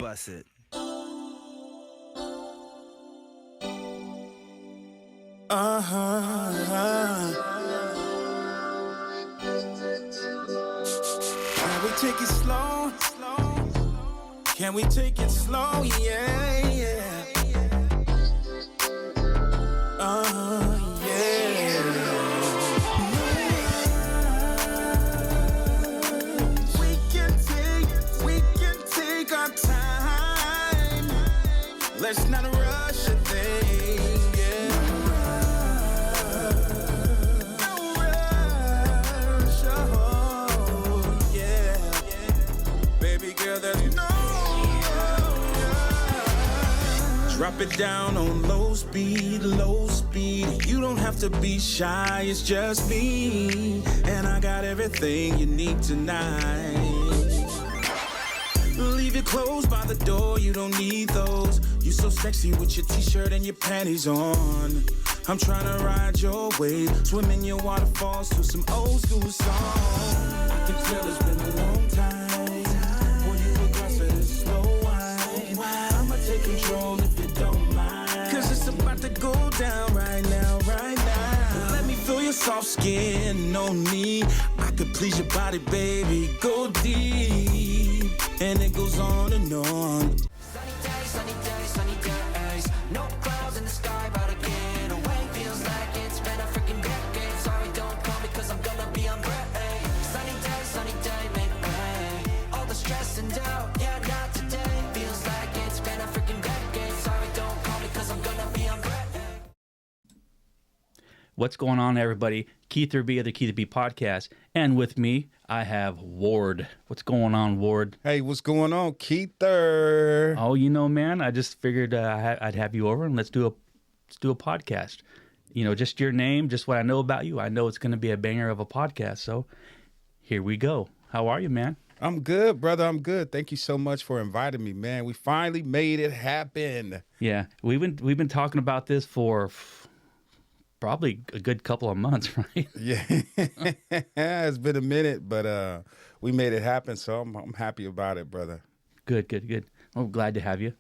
Bust it. Can we take it slow? Can we take it slow? Yeah, yeah. Yeah. We can take our time. Let's not rush a thing. Yeah. No rush. Oh, yeah. Baby girl, there's no. Drop it down on low speed, low speed. You don't have to be shy, it's just me. And I got everything you need tonight. Leave your clothes by the door, you don't need those. You so sexy with your t-shirt and your panties on. I'm trying to ride your wave, swim in your waterfalls to some old school songs. I can tell it's been a long time. Pour you a glass of this slow wine. I'ma take control if you don't mind. Cause it's about to go down right now, right now. Let me feel your soft skin on me. I could please your body, baby, go deep. And it goes on and on. Sunny days, sunny days, sunny days. No clouds in the sky, but I get away. Feels like it's been a freaking decade. Sorry, don't call me cause I'm gonna be on break. Sunny day, make way. All the stress and doubt, yeah, not today. Feels like it's been a freaking decade. Sorry, don't call me cause I'm gonna be on break. What's going on, everybody? Keither.B of the Keither.B podcast. And with me, I have Ward. What's going on, Ward? Hey, what's going on, Keither? Oh, you know, man, I just figured I'd have you over and let's do a podcast. You know, just your name, just what I know about you. I know it's going to be a banger of a podcast. So here we go. How are you, man? I'm good, brother. I'm good. Thank you so much for inviting me, man. We finally made it happen. Yeah, we've been talking about this for probably a good couple of months, right? Yeah, it's been a minute, but we made it happen, so I'm happy about it, brother. Good. I'm glad to have you.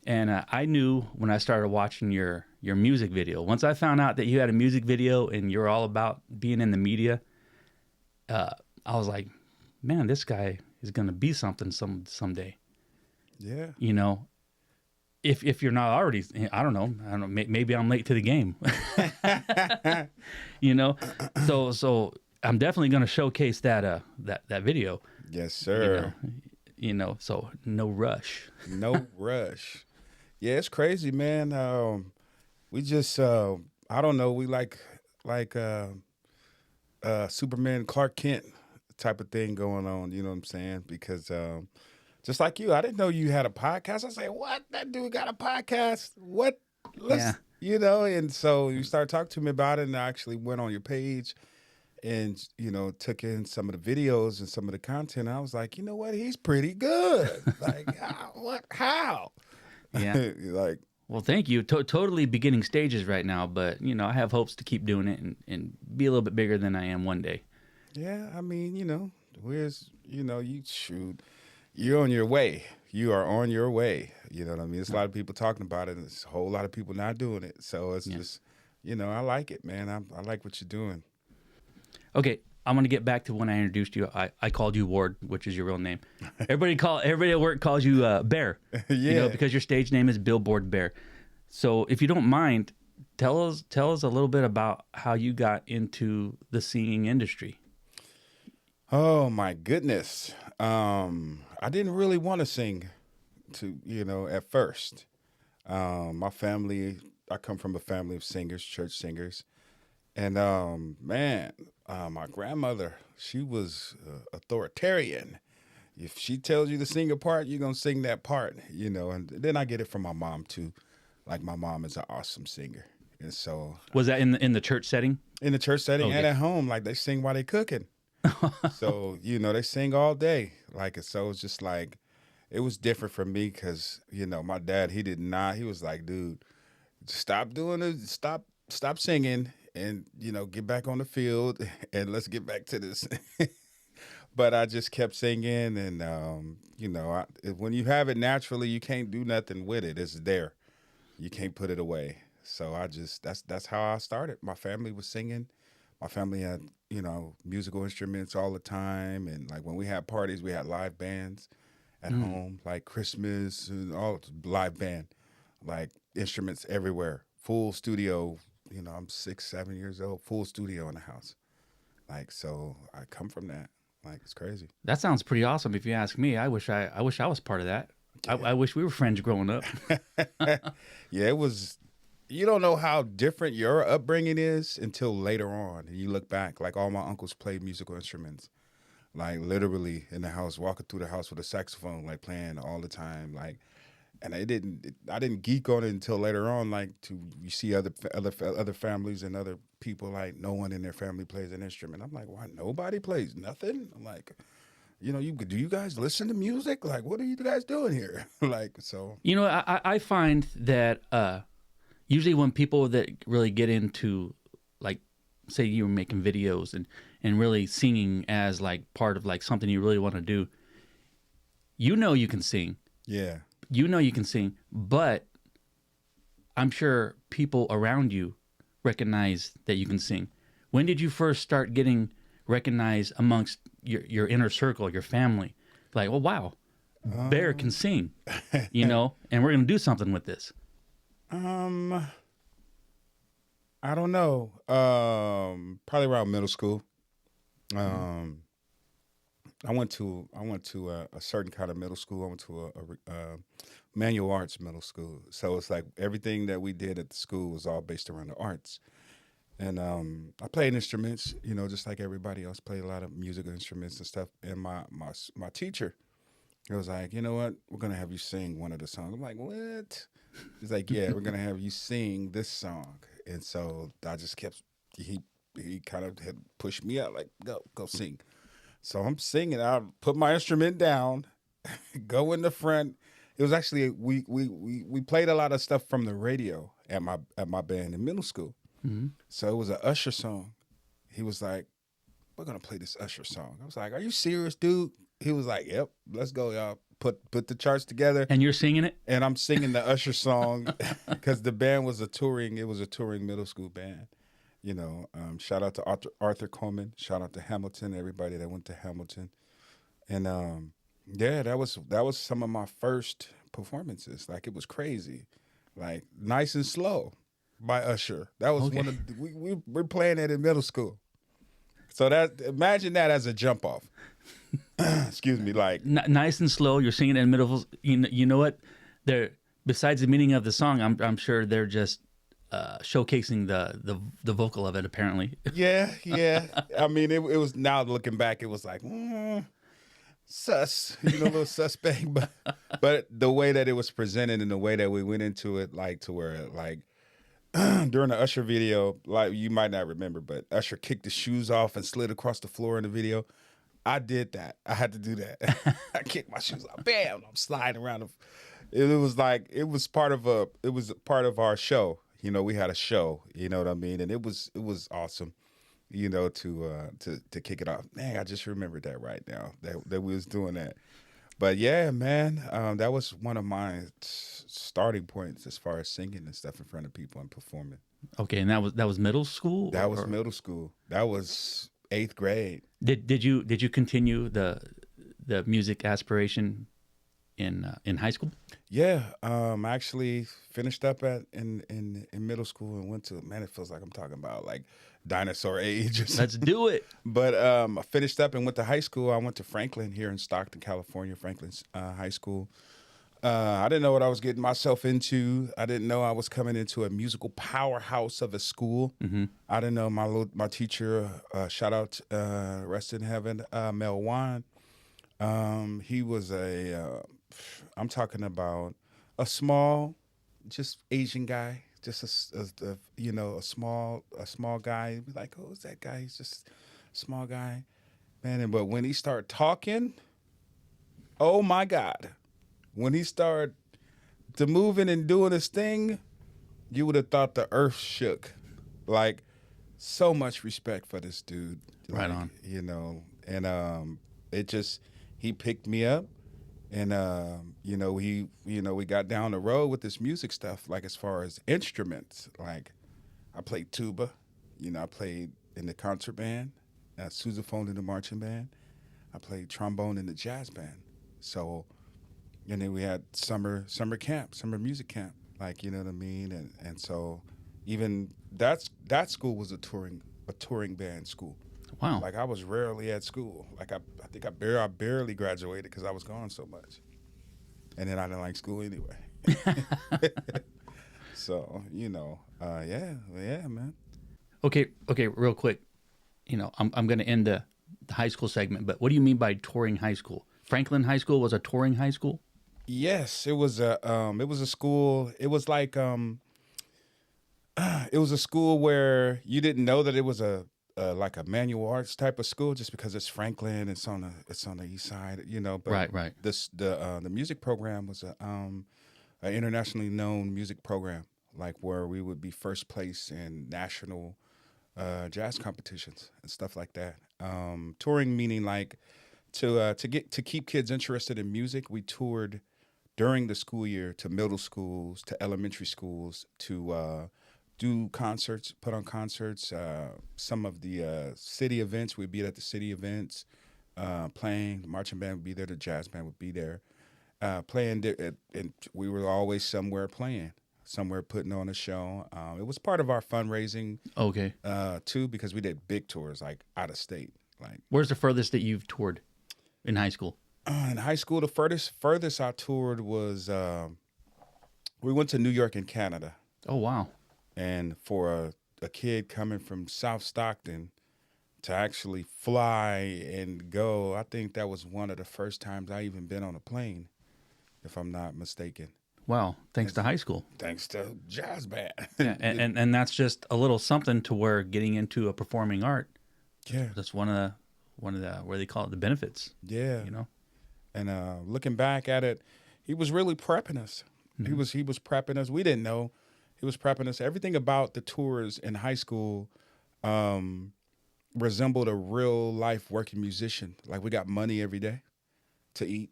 And I knew when I started watching your music video, once I found out that you had a music video and you're all about being in the media, I was like, man, this guy is going to be something someday. Yeah. You know, if you're not already, I don't know, maybe I'm late to the game. You know, so I'm definitely going to showcase that video. Yes, sir. You know, so no rush. No rush. Yeah, it's crazy, man. We just, I don't know, we like Superman Clark Kent type of thing going on, you know what I'm saying? Because just like you, I didn't know you had a podcast. I say, what? That dude got a podcast? What? Yeah. You know, and so you started talking to me about it, and I actually went on your page and, you know, took in some of the videos and some of the content. I was like, you know what? He's pretty good. Like, how? Yeah. Like, well, thank you. Totally beginning stages right now, but, you know, I have hopes to keep doing it and be a little bit bigger than I am one day. Yeah, I mean, you know, you're on your way. You are on your way. You know what I mean? There's a lot of people talking about it, and there's a whole lot of people not doing it. So it's just, you know, I like it, man. I like what you're doing. Okay, I'm going to get back to when I introduced you. I called you Ward, which is your real name. Everybody at work calls you Bear. Yeah. You know, because your stage name is Billboard Bear. So if you don't mind, tell us a little bit about how you got into the singing industry. Oh my goodness. I didn't really want to sing at first. My family, I come from a family of singers, church singers. And my grandmother, she was authoritarian. If she tells you to sing a part, you're going to sing that part, you know. And then I get it from my mom too. Like, my mom is an awesome singer. And so was that in the church setting? In the church setting, okay. And at home, like, they sing while they cooking. So, you know, they sing all day. Like, so it's just like, it was different for me because, you know, my dad, he was like, dude, stop doing it. Stop singing and, you know, get back on the field and let's get back to this. but I just kept singing, and when you have it naturally, you can't do nothing with it. It's there. You can't put it away. So that's how I started. My family was singing. My family had musical instruments all the time, and like when we had parties, we had live bands at home, like Christmas and all live band, like instruments everywhere, full studio. I'm 6, 7 years old, full studio in the house. Like, so I come from that. Like, it's crazy. That sounds pretty awesome. If you ask me, I wish I was part of that. Yeah. I wish we were friends growing up. Yeah, it was. You don't know how different your upbringing is until later on, and you look back. Like all my uncles played musical instruments, like literally in the house, walking through the house with a saxophone, like playing all the time. Like, and I didn't geek on it until later on. Like you see other families and other people, like no one in their family plays an instrument. I'm like, why nobody plays nothing? I'm like, do you guys listen to music? Like, what are you guys doing here? Like, so. I find that usually when people that really get into, like, say you're making videos and really singing as like part of like something you really want to do, you can sing. Yeah. You can sing, but I'm sure people around you recognize that you can sing. When did you first start getting recognized amongst your inner circle, your family? Like, oh, wow, Bear can sing, and we're going to do something with this. I don't know. Probably around middle school. I went to a certain kind of middle school. I went to a manual arts middle school. So it's like everything that we did at the school was all based around the arts. And I played instruments, just like everybody else. Played a lot of musical instruments and stuff. And my teacher, he was like, you know what? We're gonna have you sing one of the songs. I'm like, what? He's like, yeah, we're gonna have you sing this song. And so I just kept. He kind of had pushed me out, like, go sing. So I'm singing. I put my instrument down, go in the front. It was actually we played a lot of stuff from the radio at my band in middle school. Mm-hmm. So it was an Usher song. He was like, "We're gonna play this Usher song." I was like, "Are you serious, dude?" He was like, "Yep, let's go, y'all. Put the charts together." And you're singing it? And I'm singing the Usher song because the band was a touring middle school band. Shout out to Arthur Coleman. Shout out to Hamilton, everybody that went to Hamilton. And that was some of my first performances. Like, it was crazy. Like, Nice and Slow by Usher. That was one of we're playing that in middle school. So imagine that as a jump off. Excuse me, like Nice and Slow. You're singing it in middle. You know what? They're, besides the meaning of the song, I'm sure they're just showcasing the vocal of it. Apparently. Yeah. I mean, it was, now looking back, it was like sus, a little suspect, but the way that it was presented and the way that we went into it, like to where like. During the Usher video, like, you might not remember, but Usher kicked his shoes off and slid across the floor in the video. I did that. I had to do that. I kicked my shoes off. Bam! I'm sliding around. It was part of our show. We had a show. You know what I mean? And it was awesome. To kick it off. Man, I just remembered that right now that we was doing that. But yeah, man, that was one of my starting points as far as singing and stuff in front of people and performing. Okay, and that was middle school? That was middle school. That was 8th grade. Did you continue the music aspiration in high school? Yeah, I actually finished up in middle school and went to, man, it feels like I'm talking about like dinosaur age or something. Let's do it. But I finished up and went to high school. I went to Franklin here in Stockton, California, Franklin's high school. I didn't know what I was getting myself into. I didn't know I was coming into a musical powerhouse of a school. Mm-hmm. I didn't know my teacher, shout out, rest in heaven, Mel Wan. He was I'm talking about a small, just Asian guy, just a small guy. Be like, oh, who's that guy? He's just a small guy, man. But when he started talking, oh my God, when he started to moving and doing his thing, you would have thought the earth shook. Like, so much respect for this dude. Right on. And he picked me up, and we got down the road with this music stuff. Like as far as instruments, like I played tuba, I played in the concert band, sousaphone in the marching band. I played trombone in the jazz band. So, and then we had summer camp, summer music camp, like, you know what I mean? And so even that school was a touring band school. Wow. Like I was rarely at school. Like I think I barely graduated because I was gone so much. And then I didn't like school anyway. So, yeah, man. Okay, real quick. I'm going to end the high school segment, but what do you mean by touring high school? Franklin High School was a touring high school? Yes, it was a school. It was like it was a school where you didn't know that it was like a manual arts type of school just because it's Franklin. It's on the east side, But Right. The music program was an internationally known music program, like where we would be first place in national jazz competitions and stuff like that. Touring meaning like to keep kids interested in music. We toured during the school year to middle schools, to elementary schools, to do concerts, put on concerts. Some of the city events, we'd be at the city events playing. The marching band would be there. The jazz band would be there playing. And we were always somewhere playing, somewhere putting on a show. It was part of our fundraising. Okay. Too, because we did big tours, like out of state. Like, where's the furthest that you've toured in high school? In high school, the furthest I toured was we went to New York and Canada. Oh, wow. And for a kid coming from South Stockton to actually fly and go, I think that was one of the first times I even been on a plane, if I'm not mistaken. Wow. Thanks to high school. Thanks to jazz band. Yeah, and that's just a little something to where getting into a performing art. Yeah. That's one of the where they call it the benefits. Yeah. And looking back at it, he was really prepping us. Mm-hmm. He was prepping us. We didn't know. He was prepping us. Everything about the tours in high school resembled a real life working musician. Like we got money every day to eat.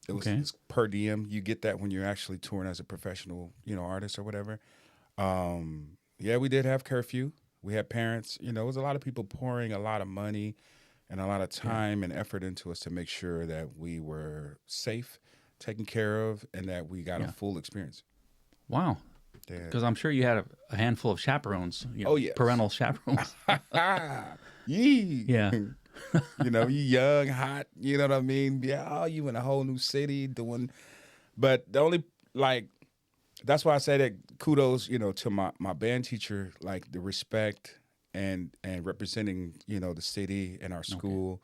It was per diem. You get that when you're actually touring as a professional, artist or whatever. Yeah, we did have curfew. We had parents. It was a lot of people pouring a lot of money and a lot of time and effort into us to make sure that we were safe, taken care of, and that we got a full experience. Wow. Because I'm sure you had a handful of chaperones. Yes. Parental chaperones. Yeah. You young, hot, you know what I mean? Yeah, you in a whole new city doing. But the only, that's why I say that kudos, to my band teacher, like the respect and representing, the city and our school.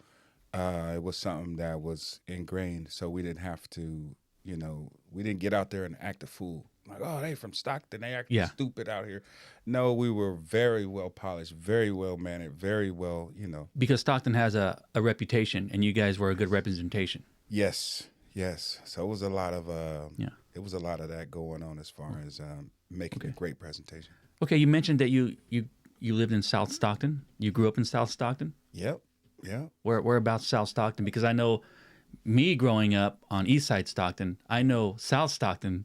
It was something that was ingrained. So we didn't have to, we didn't get out there and act a fool. Like, oh, they from Stockton, they act stupid out here. No, we were very well polished, very well mannered, very well, Because Stockton has a reputation, and you guys were a good representation. Yes. So it was a lot of it was a lot of that going on as far as making a great presentation. Okay, you mentioned that you lived in South Stockton. You grew up in South Stockton? Yep. Yeah. Whereabouts South Stockton? Because I know me growing up on East Side Stockton, I know South Stockton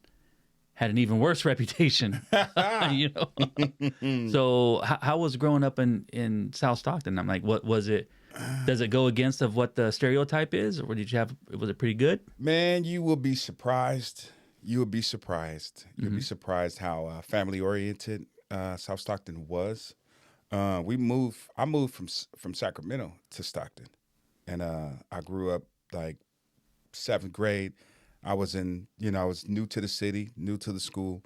had an even worse reputation. So how was growing up in South Stockton? I'm like, what was it? Does it go against of what the stereotype is, or was it pretty good? Man, you will be surprised. You'll be surprised how family oriented South Stockton was. I moved from Sacramento to Stockton, and I grew up like 7th grade. I was I was new to the city, new to the school.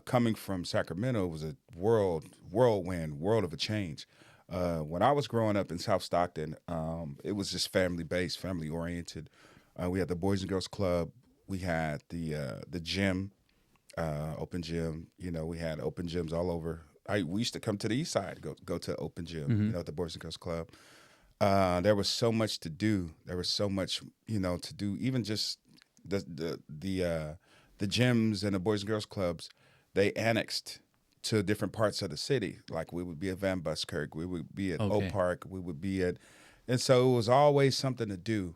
Coming from Sacramento was a world of a change. When I was growing up in South Stockton, it was just family-based, family-oriented. We had the Boys and Girls Club. We had the gym, open gym. We had open gyms all over. We used to come to the east side, go to open gym, at the Boys and Girls Club. There was so much to do. There was so much, to do. Even just the gyms and the Boys and Girls Clubs, they annexed to different parts of the city. Like we would be at Van Buskirk, we would be at Oak Park, we would be at, and so it was always something to do.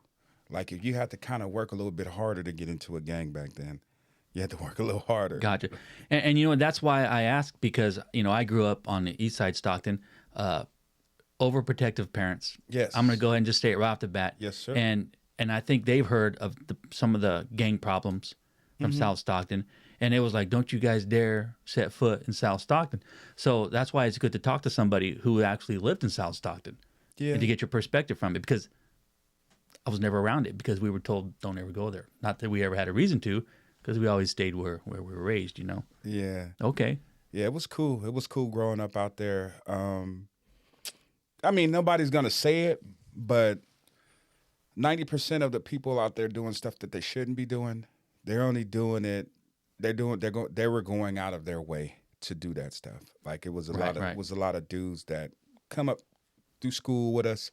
Like if you had to kind of work a little bit harder to get into a gang back then, you had to work a little harder. Gotcha. And you know, that's why I asked, because, you know, I grew up on the east side Stockton, overprotective parents. Yes. I'm going to go ahead and just say it right off the bat. Yes, sir. And I think they've heard of some of the gang problems from South Stockton. And it was like, don't you guys dare set foot in South Stockton. So that's why it's good to talk to somebody who actually lived in South Stockton. Yeah. And to get your perspective from it, because I was never around it, because we were told don't ever go there. Not that we ever had a reason to, because we always stayed where we were raised, you know. Yeah. Okay. Yeah, it was cool. It was cool growing up out there. I mean, nobody's gonna say it, but 90% of the people out there doing stuff that they shouldn't be doing, they're only doing it. They were going out of their way to do that stuff. Like it was a lot of dudes that come up through school with us,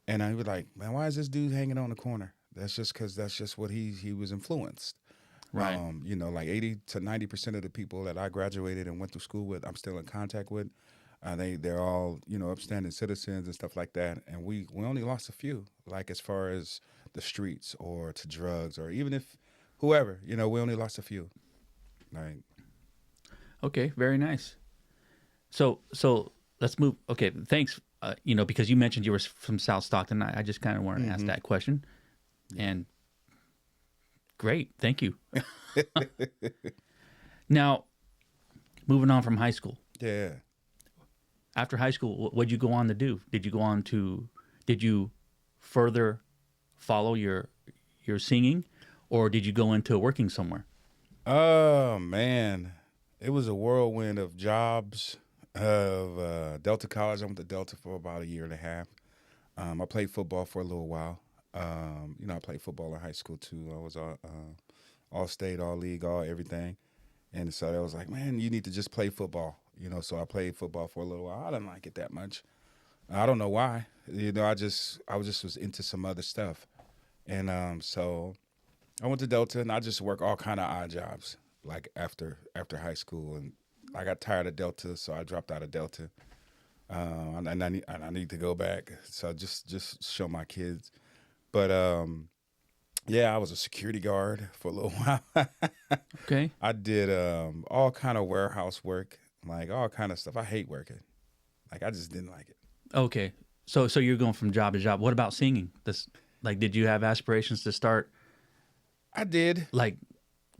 and I was like, man, why is this dude hanging on the corner? That's just because that's just what he was influenced. Right. You know, like 80 to 90% of the people that I graduated and went to school with, I'm still in contact with. They're all, you know, upstanding citizens and stuff like that. And we only lost a few, like as far as the streets or to drugs or even if whoever, you know, we only lost a few. Like, Okay, very nice. So let's move. Okay, thanks. You know, because you mentioned you were from South Stockton, I just kind of wanted to ask that question. And great, thank you. Now, moving on from high school. yeah. After high school, what did you go on to do? Did you further follow your singing, or did you go into working somewhere? Oh, man. It was a whirlwind of jobs, of Delta College. I went to Delta for about a year and a half. I played football for a little while. You know, I played football in high school, too. I was all state, all league, all everything. And so I was like, man, you need to just play football. You know, so I played football for a little while. I didn't like it that much. I don't know why. You know, I was into some other stuff. And so I went to Delta, and I just worked all kind of odd jobs, like after high school. And I got tired of Delta, so I dropped out of Delta. And I need to go back, so just show my kids. But yeah, I was a security guard for a little while. Okay. I did all kind of warehouse work, like all kind of stuff. I hate working. Like I just didn't like it. Okay. So you're going from job to job. What about singing? Did you have aspirations to start? I did. Like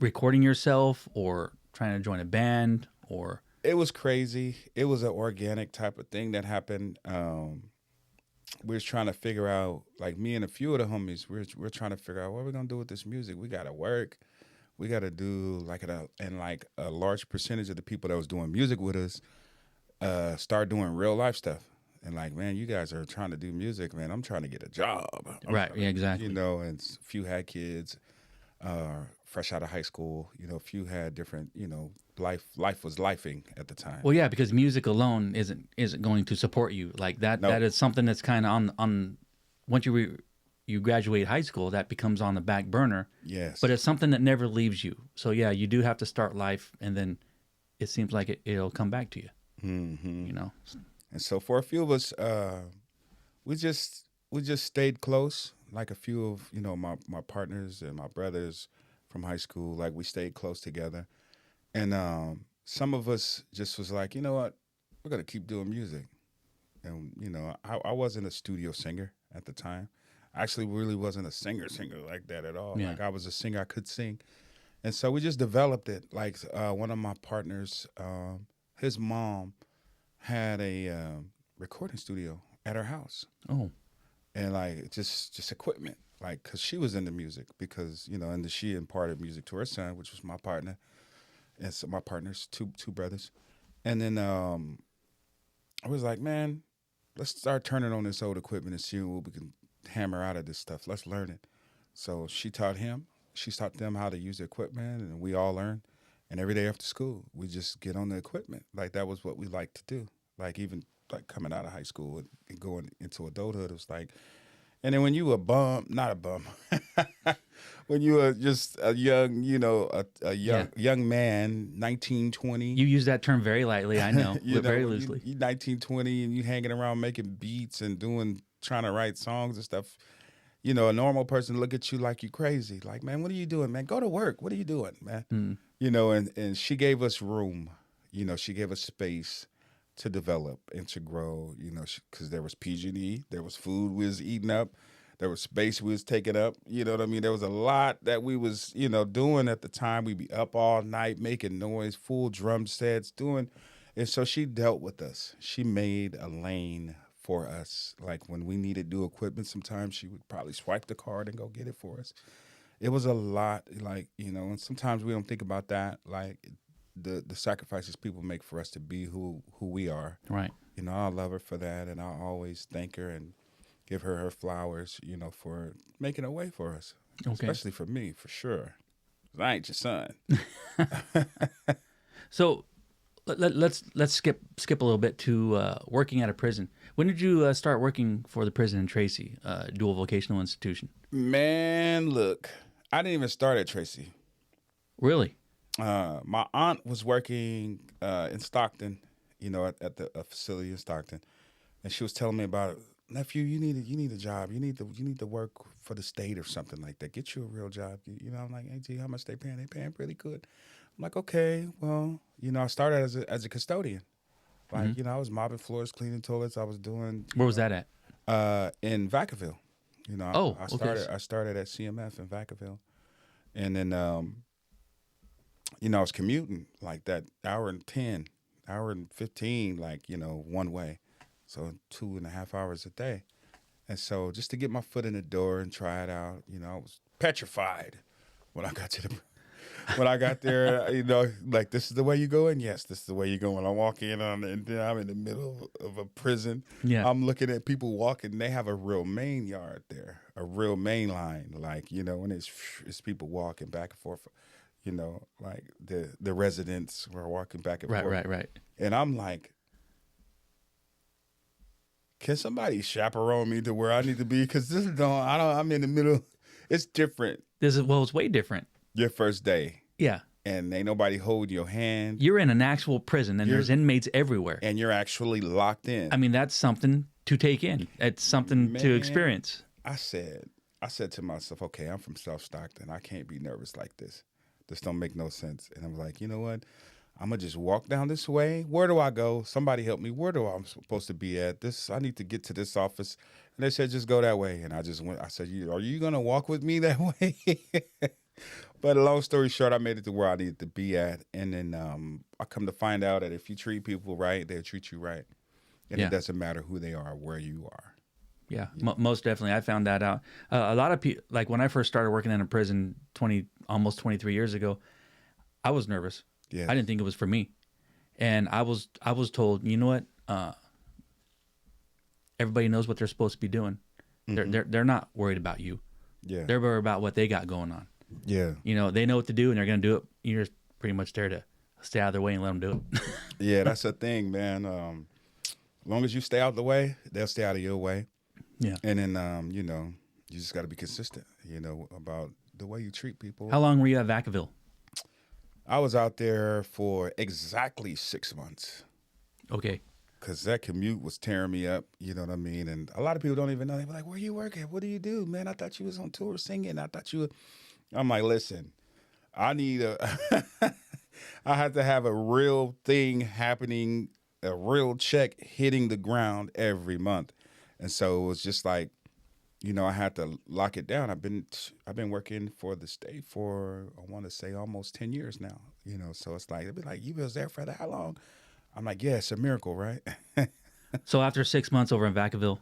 recording yourself or trying to join a band or? It was crazy. It was an organic type of thing that happened. We was trying to figure out, like me and a few of the homies, we're trying to figure out what we're gonna do with this music. We gotta work. We gotta do and a large percentage of the people that was doing music with us start doing real life stuff. And like, man, you guys are trying to do music, man. I'm trying to get a job. Right. Yeah, exactly. You know, and a few had kids, fresh out of high school. You know, a few had different, you know, life was lifing at the time. Well, yeah, because music alone isn't going to support you like that. Nope. That is something that's kind of on once you graduate high school, that becomes on the back burner. Yes. But it's something that never leaves you. So yeah, you do have to start life, and then it seems like it'll come back to you. Mm-hmm. You know. And so for a few of us, we just stayed close. Like a few of, you know, my partners and my brothers from high school, like we stayed close together. And some of us just was like, you know what, we're going to keep doing music. And, you know, I wasn't a studio singer at the time. I actually really wasn't a singer like that at all. Yeah. Like I was a singer, I could sing. And so we just developed it. Like one of my partners, his mom had a recording studio at her house. Oh. And like just equipment, like, because she was into music, because, you know, and she imparted music to her son, which was my partner. And so my partners, two brothers. And then I was like, man, let's start turning on this old equipment and see what we can hammer out of this stuff. Let's learn it. So she taught them how to use the equipment, and we all learned. And every day after school, we just get on the equipment. Like that was what we liked to do. Like even like coming out of high school and going into adulthood, it was like, and then when you not a bum, when you were just a young, you know, a young man, 19, 20. You use that term very lightly, I know, but very loosely. You 19, 20, and you hanging around making beats and trying to write songs and stuff. you know, a normal person look at you like you crazy. Like, man, what are you doing, man? Go to work. What are you doing, man? You know, and she gave us room. You know, she gave us space to develop and to grow. You know, because there was PG&E, there was food we was eating up, there was space we was taking up. You know what I mean? There was a lot that we was, you know, doing at the time. We'd be up all night making noise, full drum sets, doing. And so she dealt with us. She made a lane for us. Like when we needed new equipment, sometimes she would probably swipe the card and go get it for us. It was a lot, like, you know, and sometimes we don't think about that, like the sacrifices people make for us to be who we are. Right. You know, I love her for that, and I always thank her and give her her flowers, you know, for making a way for us, especially for me, for sure. I ain't your son. So let's skip a little bit to working at a prison. When did you start working for the prison in Tracy, dual vocational institution? Man, look, I didn't even start at Tracy. Really? My aunt was working in Stockton, you know, at the facility in Stockton, and she was telling me about, nephew, you need a job. You need to work for the state or something like that. Get you a real job. You know, I'm like, hey, G, how much they paying? They paying pretty good. I'm like, okay, well, you know, I started as a custodian. Like, you know, I was mopping floors, cleaning toilets. I was doing. Where was that at? In Vacaville. You know, I started at CMF in Vacaville, and then you know, I was commuting like that hour and 15, like, you know, one way, so 2.5 hours a day, and so just to get my foot in the door and try it out, you know, I was petrified when I got there, you know, like, this is the way you go in? Yes, this is the way you go. When I walk in and then I'm in the middle of a prison. Yeah. I'm looking at people walking. They have a real main yard there, a real main line, like, you know, and it's people walking back and forth, you know, like the residents were walking back and forth. Right. And I'm like, can somebody chaperone me to where I need to be? Because I'm in the middle. It's different. It's way different. Your first day. Yeah. And ain't nobody holding your hand. You're in an actual prison, and there's inmates everywhere. And you're actually locked in. I mean, that's something to take in. It's something to experience. I said to myself, okay, I'm from South Stockton. I can't be nervous like this. This don't make no sense. And I'm like, you know what? I'm going to just walk down this way. Where do I go? Somebody help me. Where do I'm supposed to be at? I need to get to this office. And they said, just go that way. And I just went. I said, are you going to walk with me that way? But long story short, I made it to where I needed to be at. And then I come to find out that if you treat people right, they'll treat you right. And it doesn't matter who they are, where you are. Yeah, most definitely. I found that out. A lot of people, like when I first started working in a prison almost 23 years ago, I was nervous. Yeah. I didn't think it was for me. And I was told, you know what? Everybody knows what they're supposed to be doing. Mm-hmm. They're not worried about you. Yeah. They're worried about what they got going on. Yeah. You know, they know what to do and they're going to do it. You're just pretty much there to stay out of their way and let them do it. Yeah, that's the thing, man. As long as you stay out of the way, they'll stay out of your way. Yeah. And then, you know, you just got to be consistent, you know, about the way you treat people. How long were you at Vacaville? I was out there for exactly 6 months. Okay. Because that commute was tearing me up, you know what I mean? And a lot of people don't even know. They're like, where you work at? What do you do? Man, I thought you was on tour singing. I thought you were... I'm like, listen, I need I have to have a real thing happening, a real check hitting the ground every month. And so it was just like, you know, I had to lock it down. I've been working for the state for, I want to say, almost 10 years now, you know. So it's like, they'd be like, you was there for that long? I'm like, yeah, it's a miracle, right? So after 6 months over in Vacaville,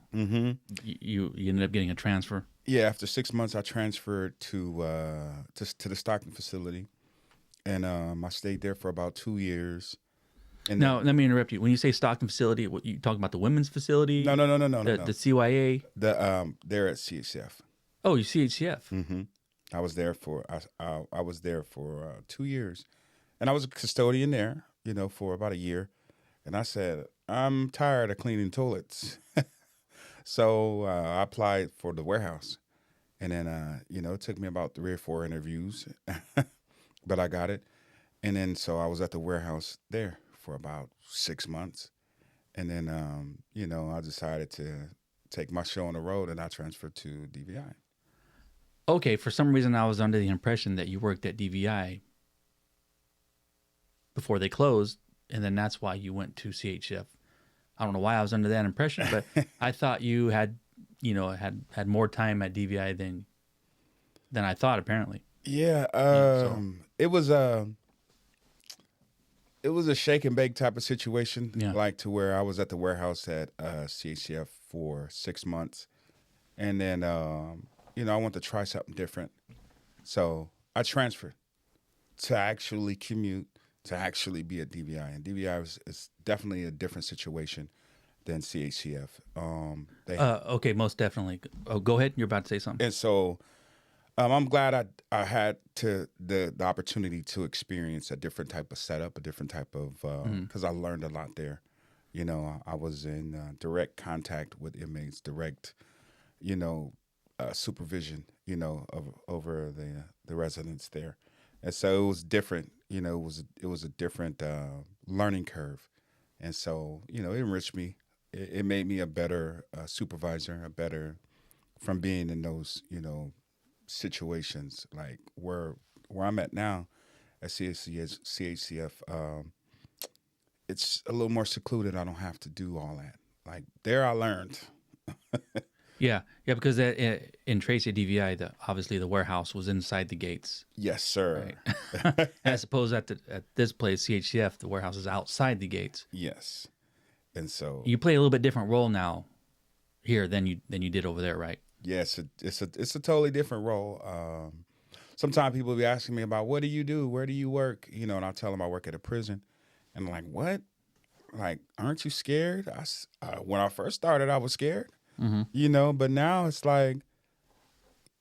you ended up getting a transfer? Yeah, after 6 months, I transferred to the Stockton facility, and I stayed there for about 2 years. And now, let me interrupt you. When you say Stockton facility, what you talking about? The women's facility? No. The CYA? They're at CHCF. Oh, you CHCF? Mm-hmm. I was there for 2 years, and I was a custodian there, you know, for about a year. And I said, I'm tired of cleaning toilets. So I applied for the warehouse. And then, you know, it took me about 3 or 4 interviews, but I got it. And then so I was at the warehouse there for about 6 months. And then, you know, I decided to take my show on the road, and I transferred to DVI. Okay, for some reason I was under the impression that you worked at DVI before they closed, and then that's why you went to CHF. I don't know why I was under that impression, but I thought you had, had more time at DVI than I thought. Apparently, Yeah, it was a shake and bake type of situation, Yeah. like to where I was at the warehouse at CHF for 6 months, and then I wanted to try something different, so I transferred to actually commute to actually be at DVI, and DVI is definitely a different situation than CHCF. okay, most definitely. Oh, go ahead. You're about to say something. And so I'm glad I had the opportunity to experience a different type of setup, a different type of because I learned a lot there. I was in direct contact with inmates, direct, supervision, over the residents there, and so it was different. It was a different learning curve, and so it enriched me. It made me a better supervisor, a better from being in those situations like where I'm at now at CHCF. It's a little more secluded. I don't have to do all that. Like there, I learned. Yeah, because in Tracy at DVI, obviously the warehouse was inside the gates. Yes, sir. Right? I suppose at this place, CHCF, the warehouse is outside the gates. Yes, and so You play a little bit different role now here than you did over there, right? yes, it's a totally different role. Sometimes people be asking me about what do you do, where do you work, and I tell them I work at a prison, and I'm like, what? Like, aren't you scared? When I first started, I was scared, but now it's like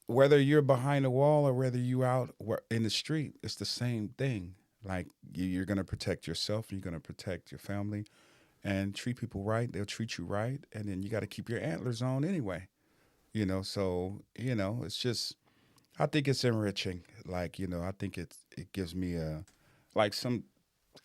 whether you're behind a wall or whether you out in the street, it's the same thing. Like you're gonna protect yourself, you're gonna protect your family, and treat people right. They'll treat you right, and then you got to keep your antlers on anyway. So it's just, I think it's enriching. Like, I think it gives me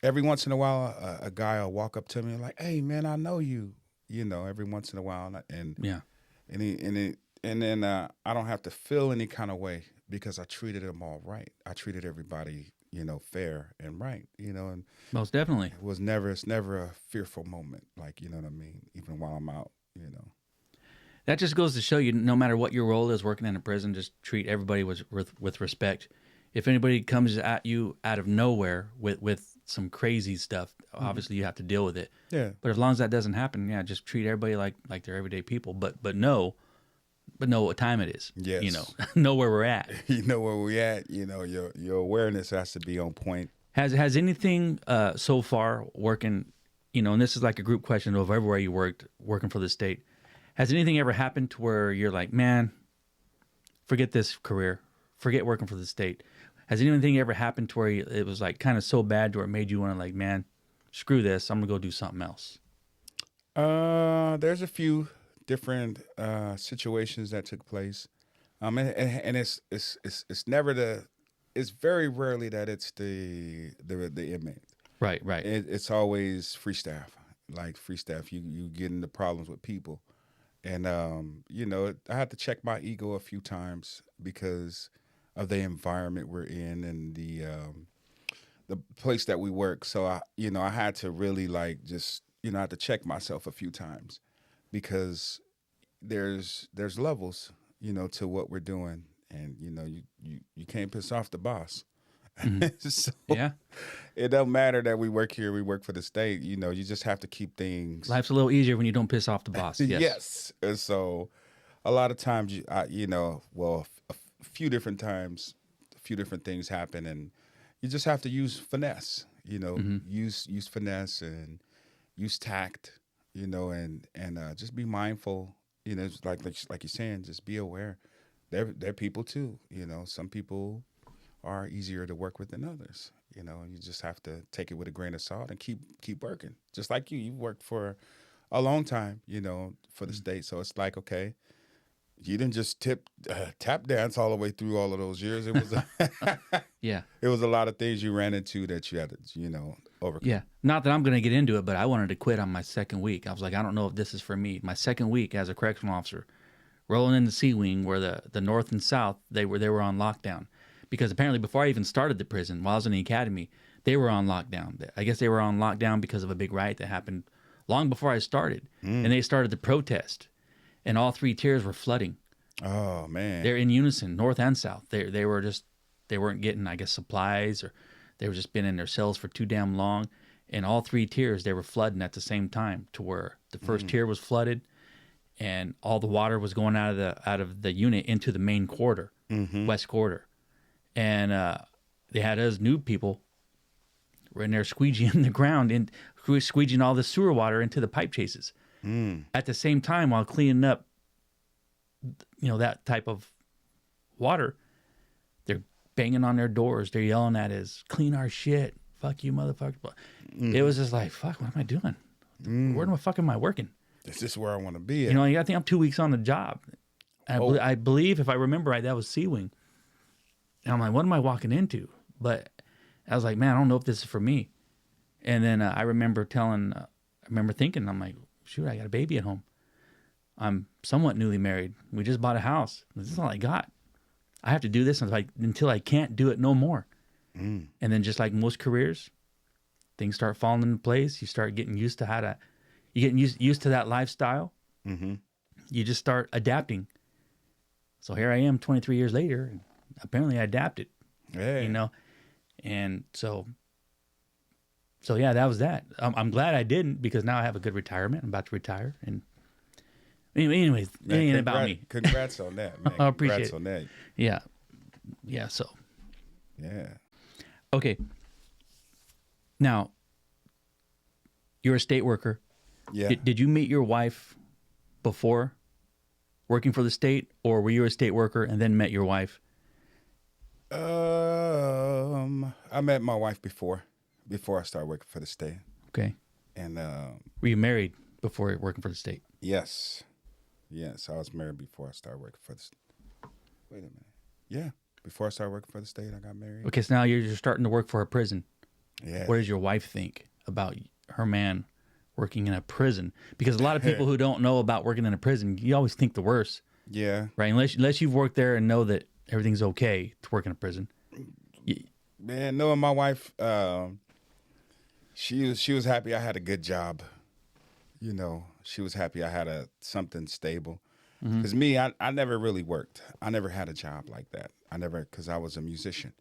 every once in a while, a guy will walk up to me like, hey man, I know you, every once in a while. And Yeah. and then I don't have to feel any kind of way because I treated them all right. I treated everybody, fair and right, and Most definitely. it's never a fearful moment. Like, you know what I mean? Even while I'm out. That just goes to show you, no matter what your role is working in a prison, just treat everybody with respect. If anybody comes at you out of nowhere with some crazy stuff, obviously you have to deal with it. Yeah. But as long as that doesn't happen, yeah, just treat everybody like they're everyday people. But know what time it is. Yes. Know where we're at. You know where we at. Your awareness has to be on point. Has anything so far working, and this is like a group question of everywhere you worked, working for the state. Has anything ever happened to where you're like, man, forget this career, forget working for the state? Has anything ever happened to where it was like kind of so bad to where it made you want to like, man, screw this, I'm gonna go do something else? There's a few different situations that took place, and it's never it's very rarely that it's the inmate. Right. It's always free staff. Like free staff, you get into problems with people. And, I had to check my ego a few times because of the environment we're in and the place that we work. So, I had to really like just, I had to check myself a few times because there's levels, to what we're doing. And, you can't piss off the boss. So Yeah. it don't matter that we work here, we work for the state. You just have to keep things. Life's a little easier when you don't piss off the boss. Yes. Yes. And so a lot of times, a few different times, a few different things happen, and you just have to use finesse, use finesse and use tact, and just be mindful, like you're saying, just be aware. They're people too, some people are easier to work with than others. You just have to take it with a grain of salt and keep working. Just like you've worked for a long time, for the state. So it's like, okay, you didn't just tap dance all the way through all of those years. It was Yeah. It was a lot of things you ran into that you had to, overcome. Yeah. Not that I'm going to get into it, but I wanted to quit on my second week. I was like, I don't know if this is for me. My second week as a correctional officer, rolling into Sea Wing, where the north and south they were on lockdown, because apparently before I even started the prison, while I was in the academy, they were on lockdown. I guess they were on lockdown because of a big riot that happened long before I started, and they started the protest, and all 3 tiers were flooding. Oh man. They're in unison, north and south. They weren't getting, I guess, supplies, or they were just been in their cells for too damn long. And all 3 tiers, they were flooding at the same time, to where the first tier was flooded, and all the water was going out of the unit into the main quarter, west quarter, and they had us new people were in there squeegeeing the ground and squeegeeing all the sewer water into the pipe chases. At the same time, while cleaning up, that type of water, they're banging on their doors. They're yelling at us, "Clean our shit. Fuck you, motherfucker." It was just like, fuck, what am I doing? Where the fuck am I working? Is this where I want to be at? I think I'm 2 weeks on the job. And I believe, if I remember right, that was Sea Wing. And I'm like, what am I walking into? But I was like, man, I don't know if this is for me. And then I remember thinking, I'm like, shoot, I got a baby at home. I'm somewhat newly married. We just bought a house. This is all I got. I have to do this until I can't do it no more. And then, just like most careers, things start falling into place. You start getting used to used to that lifestyle. You just start adapting. So here I am 23 years later, and apparently I adapted. Hey. And so yeah, that was that. I'm glad I didn't, because now I have a good retirement. I'm about to retire. And anyways, it ain't about me. Congrats on that, man. I appreciate it. On that. Yeah. Yeah, so. Yeah. Okay. Now, you're a state worker. Yeah. Did you meet your wife before working for the state, or were you a state worker and then met your wife? I met my wife before I started working for the state. Okay. And were you married before working for the state? Yes, I was married before I started working for the state. Wait a minute. Yeah, before I started working for the state, I got married. Okay, so now you're starting to work for a prison. Yeah. What does your wife think about her man working in a prison? Because a lot of people who don't know about working in a prison, you always think the worst. Yeah. Right? Unless you've worked there and know that everything's okay to work in a prison. Man, knowing my wife, she was happy I had a good job. She was happy I had something stable. Because me, I never really worked. I never had a job like that. Because I was a musician.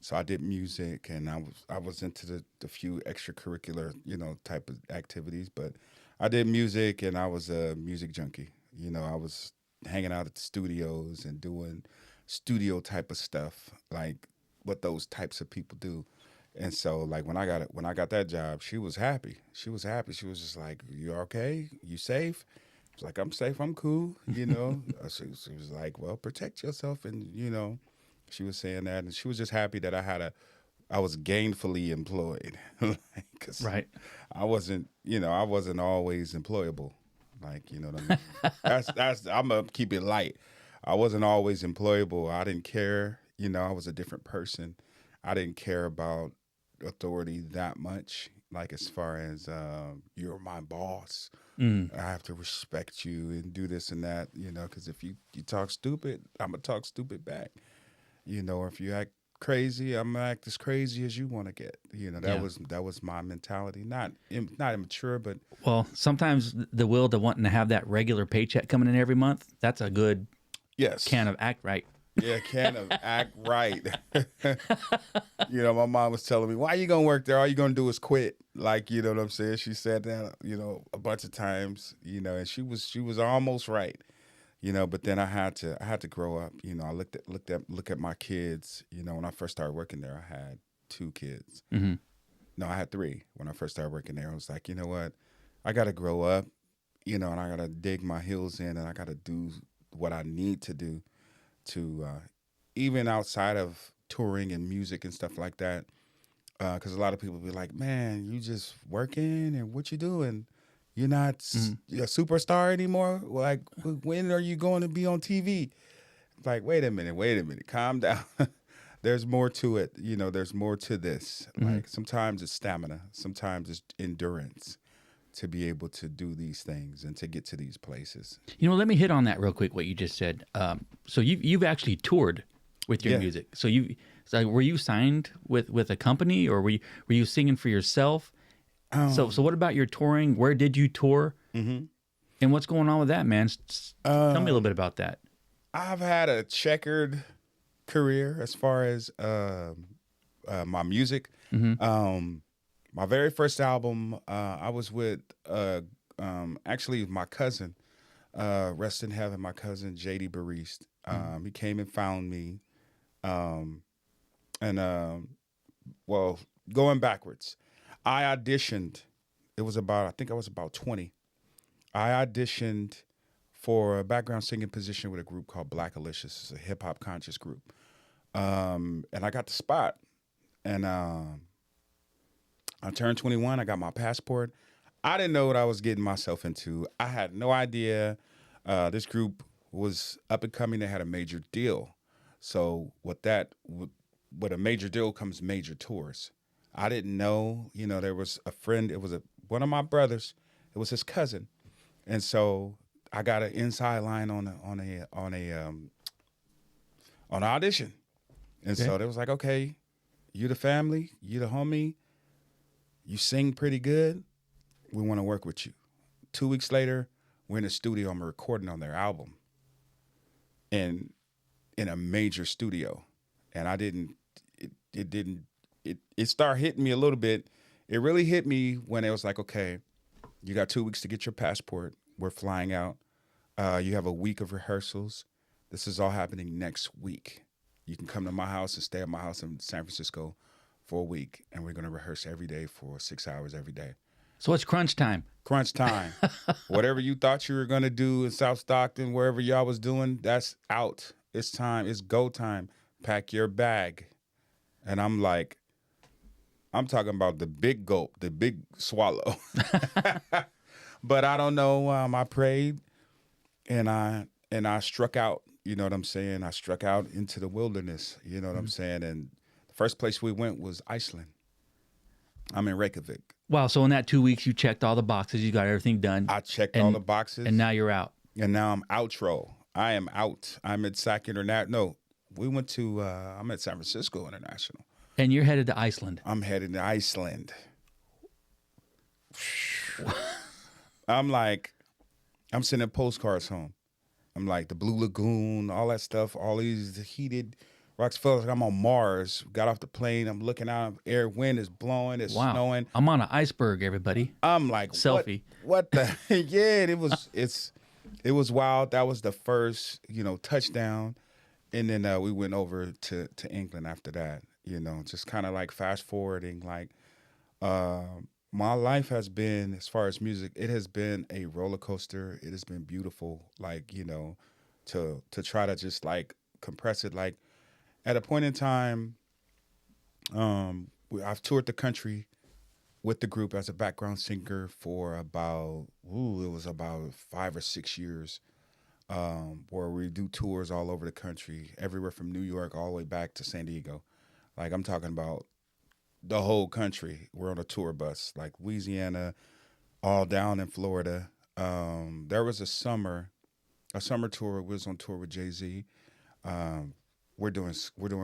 So I did music, and I was into the few extracurricular, type of activities. But I did music, and I was a music junkie. I was hanging out at the studios and doing studio type of stuff, like what those types of people do. And so, like, when I got that job, she was happy. She was just like, "You okay? You safe?" I was like, "I'm safe. I'm cool." She was like, "Well, protect yourself." And she was saying that, and she was just happy that I was gainfully employed. Right. I wasn't always employable. Like, you know what I mean? That's I'm gonna keep it light. I wasn't always employable. I didn't care. I was a different person. I didn't care about authority that much. Like, as far as you're my boss, I have to respect you and do this and that. Because if you talk stupid, I'm gonna talk stupid back. Or if you act crazy, I'm gonna act as crazy as you want to get. That was my mentality. Not immature, but sometimes the will to wanting to have that regular paycheck coming in every month, that's a good can of act right. Yeah, can of act right. My mom was telling me, "Why you gonna work there? All you gonna do is quit." Like, you know what I'm saying? She said that, a bunch of times, and she was almost right. But then I had to grow up. I look at my kids. When I first started working there, I had 2 kids. Mm-hmm. No, I had 3 when I first started working there. I was like, you know what? I got to grow up, and I got to dig my heels in, and I got to do what I need to do to even outside of touring and music and stuff like that. Because a lot of people be like, "Man, you just working, and what you doing? You're not a superstar anymore. Like, when are you going to be on TV?" Like, wait a minute, calm down. There's more to it. There's more to this. Like, sometimes it's stamina, sometimes it's endurance. to be able to do these things and to get to these places. You know, let me hit on that real quick. What you just said. So you've actually toured with your Yeah. music. So were you signed with a company, or were you singing for yourself? So what about your touring? Where did you tour? Mm-hmm. And what's going on with that, man? Tell me a little bit about that. I've had a checkered career as far as my music. My very first album, I was with actually my cousin, rest in heaven, my cousin Keither.B. He came and found me, well, going backwards, I auditioned. I think I was about 20. I auditioned for a background singing position with a group called Black Alicious. It's a hip hop conscious group. And I got the spot. And I turned 21. I got my passport. I didn't know what I was getting myself into. I had no idea. This group was up and coming. They had a major deal. So with a major deal comes major tours. I didn't know, there was a friend. It was one of my brothers. It was his cousin. And so I got an inside line on an audition. And so they was like, okay, you the family, you the homie, you sing pretty good. We want to work with you. 2 weeks later, we're in the studio. I'm recording on their album, and in a major studio. And it started hitting me a little bit. It really hit me when it was like, okay, you got 2 weeks to get your passport. We're flying out. You have a week of rehearsals. This is all happening next week. You can come to my house and stay at my house in San Francisco for a week, and we're going to rehearse every day for 6 hours every day. So it's crunch time. Crunch time. Whatever you thought you were going to do in South Stockton, wherever y'all was doing, that's out. It's time. It's go time. Pack your bag. And I'm like, I'm talking about the big gulp, the big swallow. But I don't know. I prayed, and I struck out. You know what I'm saying? I struck out into the wilderness. You know what I'm saying? And the first place we went was Iceland. I'm in Reykjavik. Wow. So in that 2 weeks, you checked all the boxes. You got everything done. I checked all the boxes. And now you're out. And now I'm outro. I am out. I'm at SAC International. No, we went to, I'm at San Francisco International. And you're headed to Iceland. I'm headed to Iceland. I'm sending postcards home. I'm like the Blue Lagoon, all that stuff, all these heated rocks. Felt like I'm on Mars. Got off the plane. I'm looking out. Air wind is blowing. It's snowing. I'm on an iceberg, everybody. I'm like, selfie. What the? Yeah, it was wild. That was the first, touchdown. And then we went over to England after that, just kind of like fast forwarding. Like my life has been, as far as music, it has been a roller coaster. It has been beautiful, like, to try to just like compress it. Like at a point in time, I've toured the country with the group as a background singer for about 5 or 6 years. Where we do tours all over the country, everywhere from New York all the way back to San Diego. Like I'm talking about the whole country. We're on a tour bus, like Louisiana, all down in Florida. There was a summer tour. We was on tour with Jay-Z. We're doing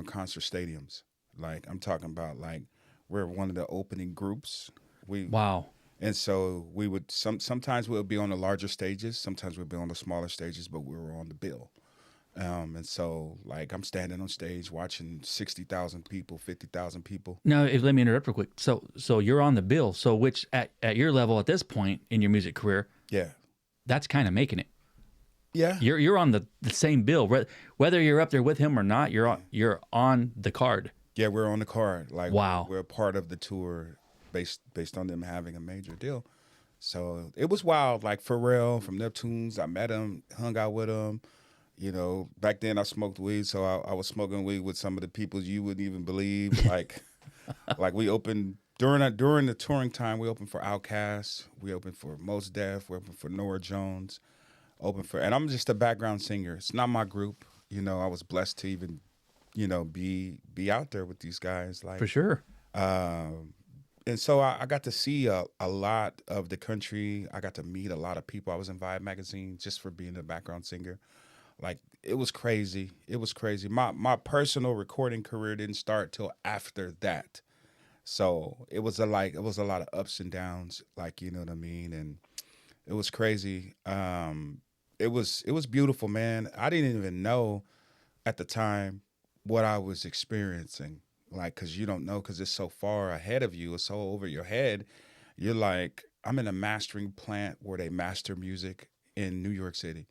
concert stadiums. Like I'm talking about, like we're one of the opening groups. Wow. And so we would sometimes we'll be on the larger stages, sometimes we'll be on the smaller stages, but we were on the bill. And so like I'm standing on stage watching 60,000 people, 50,000 people. Now, let me interrupt real quick. So you're on the bill. So which at your level at this point in your music career, yeah, that's kind of making it. Yeah, you're on the same bill, whether you're up there with him or not. You're on the card. Yeah, we're on the card. Like wow, we're a part of the tour. Based on them having a major deal. So it was wild. Like Pharrell from Neptunes, I met him, hung out with him. Back then I smoked weed, so I was smoking weed with some of the people you wouldn't even believe. Like we opened during the touring time, we opened for Outkast, we opened for Mos Def, we opened for Norah Jones, and I'm just a background singer. It's not my group. I was blessed to even, be out there with these guys. Like for sure. And so I got to see a lot of the country. I got to meet a lot of people. I was in Vibe magazine just for being a background singer. Like it was crazy. It was crazy. My personal recording career didn't start till after that. So it was a lot of ups and downs, like you know what I mean, and it was crazy. It was beautiful, man. I didn't even know at the time what I was experiencing, like because you don't know because it's so far ahead of you, it's so over your head. You're like, I'm in a mastering plant where they master music in New York City,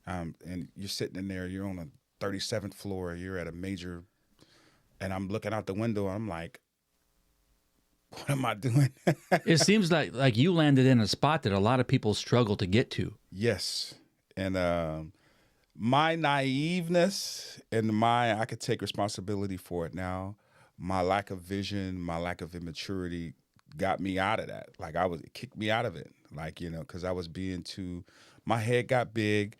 and you're sitting in there. You're on a 37th floor. You're at a major, and I'm looking out the window. And I'm like, what am I doing? It seems like you landed in a spot that a lot of people struggle to get to. Yes. And my naiveness and I could take responsibility for it now. My lack of vision, my lack of immaturity got me out of that. Like it kicked me out of it. Like, you know, because I was my head got big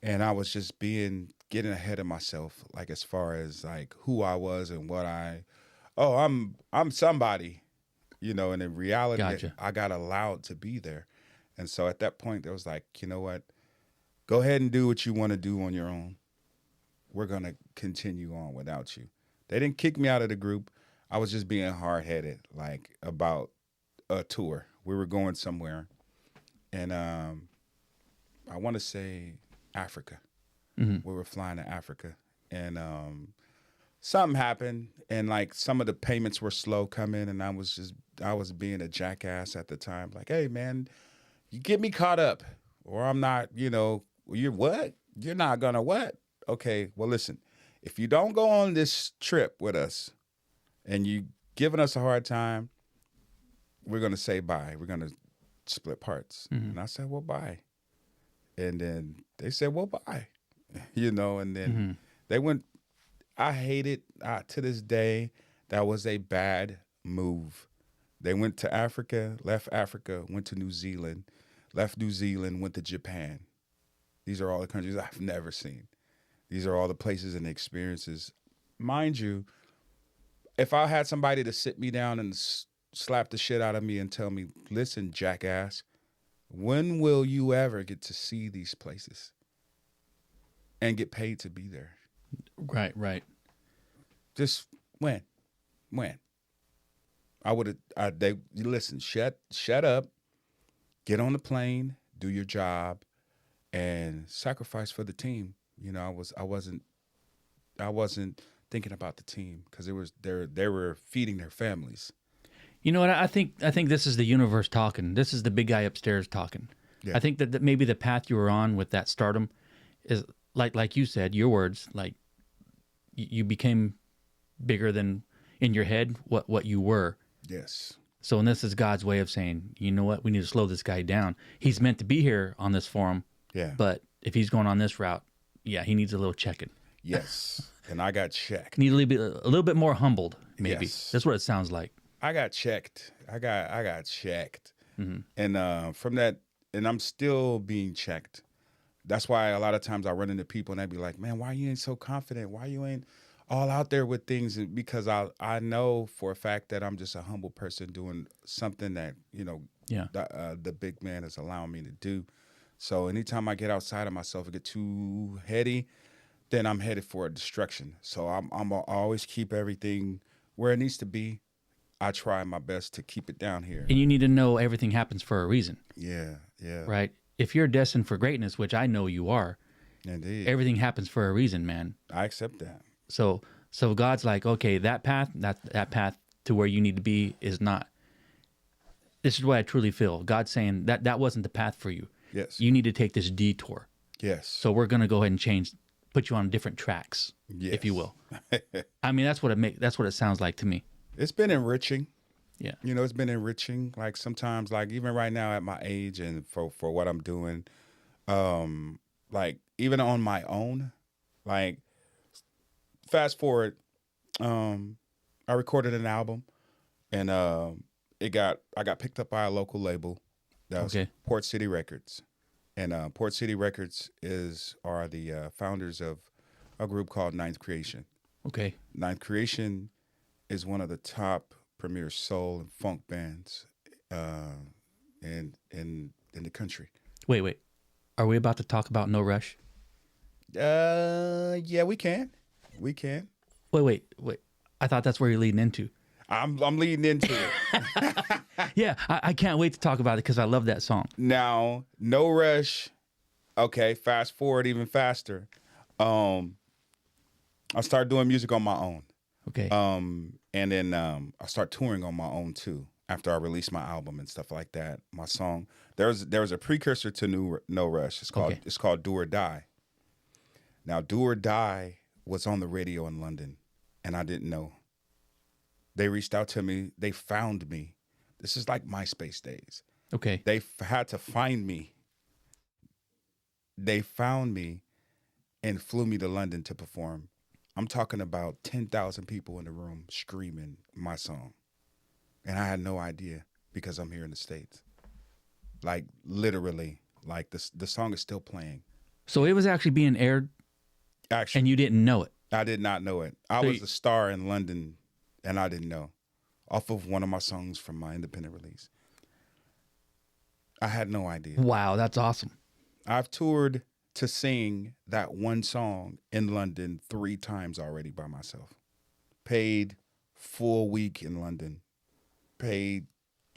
and I was just getting ahead of myself. Like as far as like who I was and I'm somebody. You know, and in reality, Gotcha. I got allowed to be there. And so at that point, there was like, you know what? Go ahead and do what you want to do on your own. We're going to continue on without you. They didn't kick me out of the group. I was just being hard-headed, like about a tour. We were going somewhere. And I want to say Africa. Mm-hmm. We were flying to Africa. And something happened, and like some of the payments were slow coming, and I was being a jackass at the time. Like, hey man, you get me caught up, or I'm not. You know, you're what? You're not gonna what? Okay, well listen, if you don't go on this trip with us, and you giving us a hard time, we're gonna say bye. We're gonna split parts. Mm-hmm. And I said, well, bye. And then they said, well, bye. You know, and then they went. I hate it to this day. That was a bad move. They went to Africa, left Africa, went to New Zealand, left New Zealand, went to Japan. These are all the countries I've never seen. These are all the places and experiences. Mind you, if I had somebody to sit me down and slap the shit out of me and tell me, listen, jackass, when will you ever get to see these places and get paid to be there? Right. Just when? I would have. Listen. Shut up. Get on the plane. Do your job, and sacrifice for the team. You know, I wasn't thinking about the team because they were feeding their families. You know what? I think this is the universe talking. This is the big guy upstairs talking. Yeah. I think that maybe the path you were on with that stardom is like you said, your words, like you became bigger than in your head what you were. Yes. So, and this is God's way of saying, you know what? We need to slow this guy down. He's meant to be here on this forum. Yeah. But if he's going on this route, yeah, he needs a little checking. Yes. And I got checked. Need a little bit more humbled, maybe. Yes. That's what it sounds like. I got checked. I got checked. Mm-hmm. And from that, and I'm still being checked. That's why a lot of times I run into people and they be like, man, why you ain't so confident? Why you ain't all out there with things? Because I know for a fact that I'm just a humble person doing something that, you know, Yeah. the big man is allowing me to do. So anytime I get outside of myself and get too heady, then I'm headed for a destruction. So I'm gonna always keep everything where it needs to be. I try my best to keep it down here. And you need to know everything happens for a reason. Yeah. Right? If you're destined for greatness, which I know you are, Indeed. everything happens for a reason, man. I accept that. So God's like, okay, that path to where you need to be is not. This is what I truly feel. God's saying that wasn't the path for you. Yes. You need to take this detour. Yes. So we're going to go ahead and put you on different tracks, Yes. if you will. I mean, that's what it sounds like to me. It's been enriching. Yeah. You know, it's been enriching. Like sometimes, like even right now at my age and for what I'm doing, like even on my own, like fast forward, I recorded an album and I got picked up by a local label. That was Okay. Port City Records. And Port City Records are the founders of a group called Ninth Creation. Okay. Ninth Creation is one of the top premier soul and funk bands in the country. Wait. Are we about to talk about No Rush? Yeah, we can. Wait. I thought that's where you're leading into. I'm leading into it. Yeah, I can't wait to talk about it because I love that song. Now, No Rush. Okay, fast forward even faster. I started doing music on my own. Okay. And then I start touring on my own too. After I released my album and stuff like that, my song there was a precursor to No Rush. It's called Do or Die. Now, Do or Die was on the radio in London, and I didn't know. They reached out to me. They found me. This is like MySpace days. Okay. They had to find me. They found me and flew me to London to perform. I'm talking about 10,000 people in the room screaming my song. And I had no idea because I'm here in the States. Like, literally, like the song is still playing. So it was actually being aired Actually, and you didn't know it. I did not know it. I was a star in London and I didn't know. Off of one of my songs from my independent release. I had no idea. Wow, that's awesome. I've toured to sing that one song in London 3 times already by myself. Paid full week in London. Paid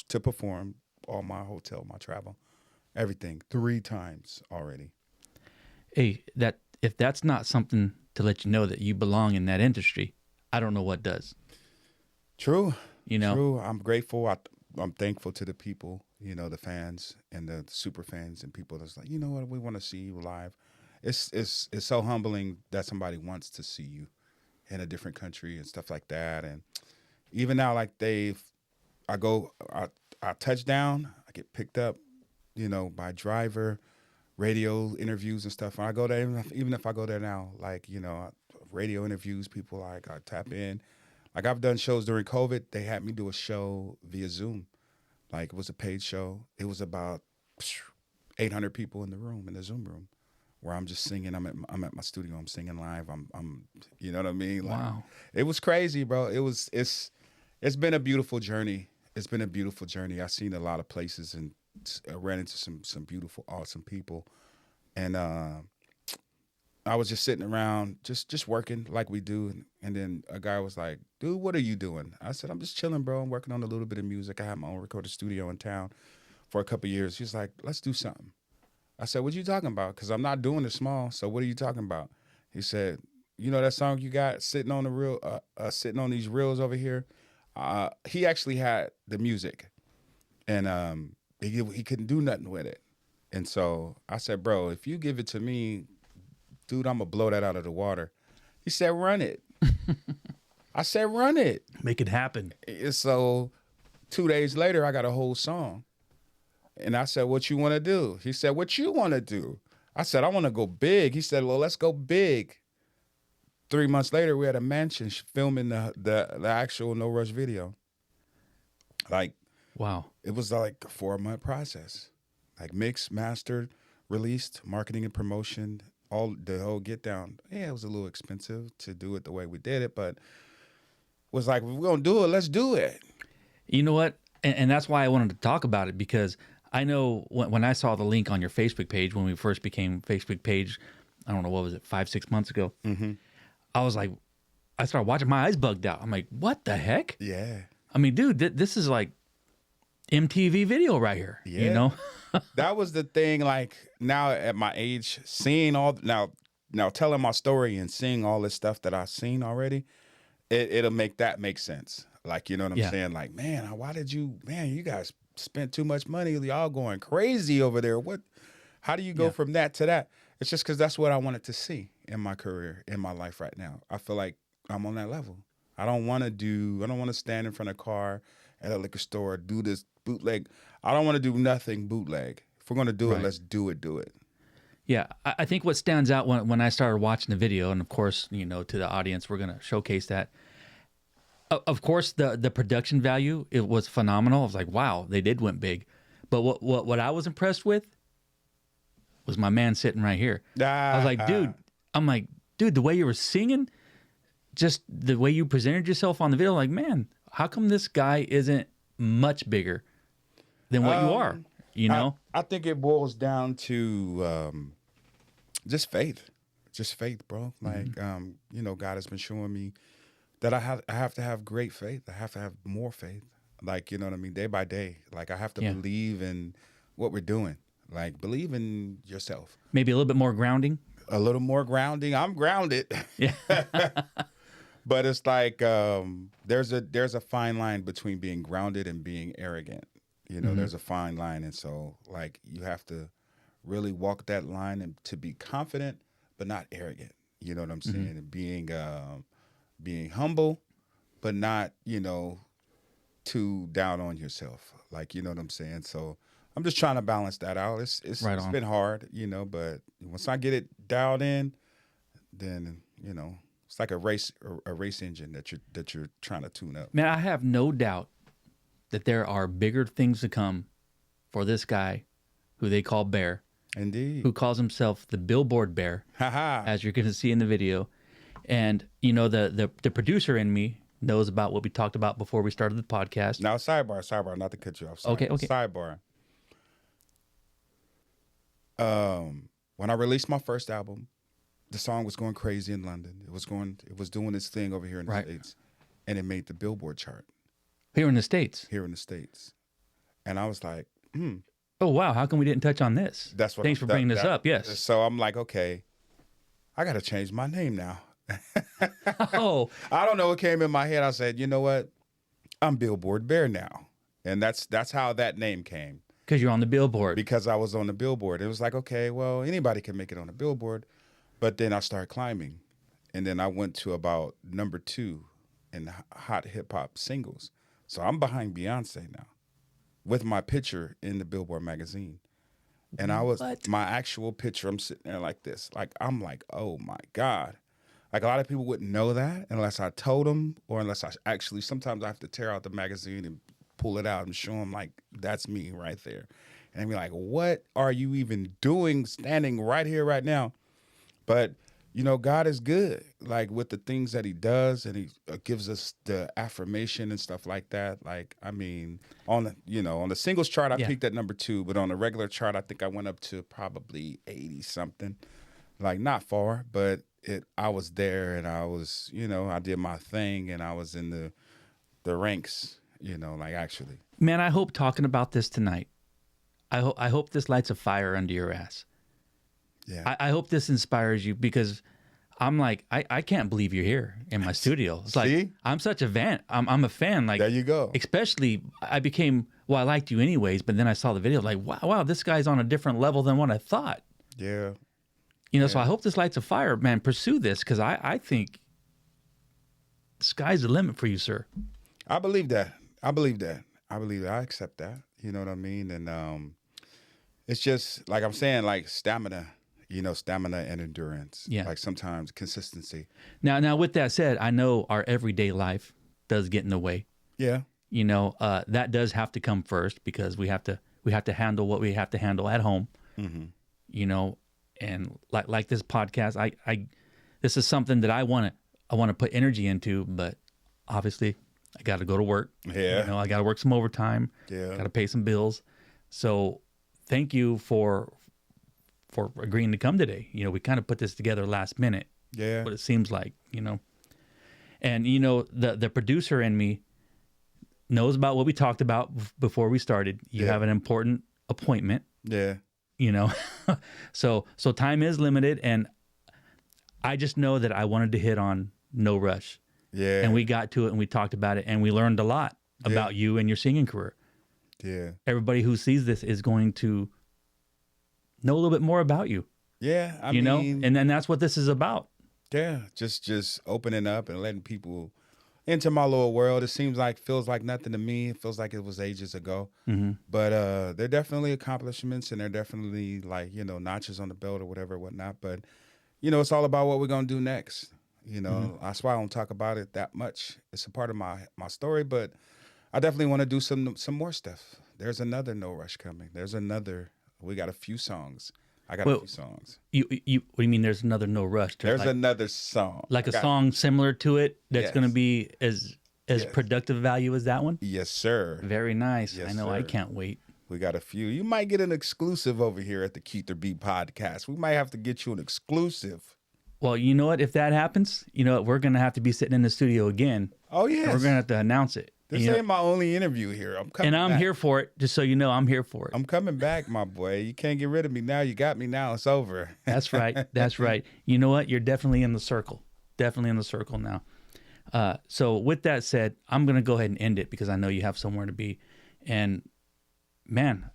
to perform, all my hotel, my travel, everything 3 times already. Hey, if that's not something to let you know that you belong in that industry, I don't know what does. True. You know? True. I'm grateful. I'm thankful to the people, the fans and the super fans and people that's like, you know what, we want to see you live. It's so humbling that somebody wants to see you in a different country and stuff like that. And even now, like I touch down, I get picked up, by driver, radio interviews and stuff. And I go there, even if I go there now, like, radio interviews, people like I tap in. Like I've done shows during COVID. They had me do a show via Zoom. Like it was a paid show. It was about 800 people in the Zoom room, where I'm just singing. I'm at my studio. I'm singing live. I'm you know what I mean? Like, wow. It was crazy, bro. It's been a beautiful journey. It's been a beautiful journey. I've seen a lot of places and ran into some beautiful, awesome people. And I was just sitting around, just working like we do. And then a guy was like, dude, what are you doing? I said, I'm just chilling, bro. I'm working on a little bit of music. I had my own recording studio in town for a couple of years. He's like, let's do something. I said, what you talking about? Because I'm not doing it small. So what are you talking about? He said, you know that song you got sitting on the reel, sitting on these reels over here? He actually had the music. And he couldn't do nothing with it. And so I said, bro, if you give it to me, dude, I'm going to blow that out of the water. He said, run it. I said, run it. Make it happen. So 2 days later, I got a whole song. And I said, what you want to do? He said, what you want to do? I said, I want to go big. He said, well, let's go big. 3 months later, we had a mansion filming the actual No Rush video. Like, wow. It was like a 4-month process. Like mixed, mastered, released, marketing and promotion, the whole get down. Yeah, it was a little expensive to do it the way we did it, but it was like, if we're going to do it, let's do it. You know what? And that's why I wanted to talk about it, because I know when I saw the link on your Facebook page, when we first became Facebook page, I don't know, what was it, 5-6 months ago? Mm-hmm. I was like, I started watching, my eyes bugged out. I'm like, what the heck? Yeah. I mean, dude, this is like MTV video right here, Yeah. That was the thing, like, now at my age, seeing all, now telling my story and seeing all this stuff that I've seen already, it'll make that make sense. Like, you know what I'm saying? Like, man, you guys spent too much money. Y'all going crazy over there. How do you go from that to that? It's just because that's what I wanted to see in my career, in my life right now. I feel like I'm on that level. I don't want to stand in front of a car at a liquor store, do this bootleg. I don't want to do nothing bootleg. If we're going to do it, let's do it. Yeah, I think what stands out when I started watching the video, and of course, to the audience, we're going to showcase that. Of course, the production value, it was phenomenal. I was like, wow, they did went big. But what I was impressed with was my man sitting right here. I was like, dude, the way you were singing, just the way you presented yourself on the video, like, man, how come this guy isn't much bigger than what you are? You know? I think it boils down to just faith. Just faith, bro. Like, you know, God has been showing me that I have to have great faith. I have to have more faith. Like, you know what I mean? Day by day. Like, I have to believe in what we're doing. Like, believe in yourself. Maybe a little bit more grounding. A little more grounding. I'm grounded. Yeah. But it's like there's a fine line between being grounded and being arrogant. You know, there's a fine line. And so, like, you have to really walk that line and to be confident, but not arrogant. You know what I'm saying? And being humble, but not, you know, too down on yourself. Like, you know what I'm saying? So I'm just trying to balance that out. It's been hard, you know, but once I get it dialed in, then, you know, it's like a race engine that you're trying to tune up. Man, I have no doubt that there are bigger things to come for this guy who they call Bear. Indeed. Who calls himself the Billboard Bear, as you're going to see in the video. And, you know, the producer in me knows about what we talked about before we started the podcast. Now, sidebar, not to cut you off. Sorry. Okay. Sidebar. When I released my first album, the song was going crazy in London. It was doing its thing over here in the States, and it made the Billboard chart. Here in the States? Here in the States. And I was like, oh, wow. How come we didn't touch on this? Thanks for bringing this up. Yes. So I'm like, okay, I got to change my name now. Oh. I don't know what came in my head. I said, you know what? I'm Billboard Bear now. And that's how that name came. Because you're on the Billboard. Because I was on the Billboard. It was like, okay, well, anybody can make it on the Billboard. But then I started climbing. And then I went to about number 2 in hot hip hop singles. So I'm behind Beyonce now with my picture in the Billboard magazine. And I was my actual picture. I'm sitting there like this. Like, I'm like, oh my God. Like, a lot of people wouldn't know that unless I told them, or unless I actually, sometimes I have to tear out the magazine and pull it out and show them, like, that's me right there. And I'd be like, what are you even doing standing right here, right now? But, you know, God is good, like, with the things that he does, and he gives us the affirmation and stuff like that. Like, I mean, on the singles chart, I peaked at number 2, but on the regular chart, I think I went up to probably 80 something. Like, not far, but I was there, and I was, you know, I did my thing, and I was in the ranks, you know, like, actually. Man, I hope talking about this tonight, I hope this lights a fire under your ass. Yeah. I hope this inspires you, because I'm like, I can't believe you're here in my studio. It's like, See? I'm such a fan. I'm a fan. Like, there you go. Especially, I liked you anyways, but then I saw the video, like, wow, this guy's on a different level than what I thought. Yeah. You know, so I hope this lights a fire, man. Pursue this, because I think the sky's the limit for you, sir. I believe that. I accept that. You know what I mean? And it's just, like I'm saying, like, stamina. You know, stamina and endurance. Yeah. Like, sometimes consistency. Now, with that said, I know our everyday life does get in the way. Yeah. You know, that does have to come first, because we have to handle what we have to handle at home. Mm-hmm. You know, and like this podcast, I this is something that I want to put energy into, but obviously I got to go to work. Yeah. You know, I got to work some overtime. Yeah. Got to pay some bills. So thank you for agreeing to come today. You know, we kind of put this together last minute. Yeah. What it seems like, you know. And, you know, the producer in me knows about what we talked about before we started. You have an important appointment. Yeah. You know, so time is limited, and I just know that I wanted to hit on No Rush. Yeah. And we got to it, and we talked about it, and we learned a lot about you and your singing career. Yeah. Everybody who sees this is going to know a little bit more about you. Yeah. I mean, know, and then that's what this is about. Yeah. Just opening up and letting people into my little world. It feels like nothing to me. It feels like it was ages ago. Mm-hmm. But they're definitely accomplishments, and they're definitely, like, you know, notches on the belt or whatever, whatnot. But, you know, it's all about what we're going to do next. You know, that's why I don't talk about it that much. It's a part of my story, but I definitely want to do some more stuff. There's another No Rush coming. We got a few songs. I got a few songs. You what do you mean there's another No Rush? There's another song. Like a song similar to it that's going to be as as Yes. productive value as that one? Yes, sir. Very nice. Yes, I know. I sir. can't wait. We got a few. You might get an exclusive over here at the Keither.B podcast. We might have to get you an exclusive. Well, you know what? If that happens, you know what? We're gonna have to be sitting in the studio again. Oh, And yes. we're gonna have to announce it. This you know? ain't my only interview here. I'm coming And I'm back. here for it. Just so you know, I'm here for it. I'm coming back, my boy. You can't get rid of me now. You got me now. It's over. That's right. That's right. You know what? You're definitely in the circle. Definitely in the circle now. So with that said, I'm going to go ahead and end it because I know you have somewhere to be. And man,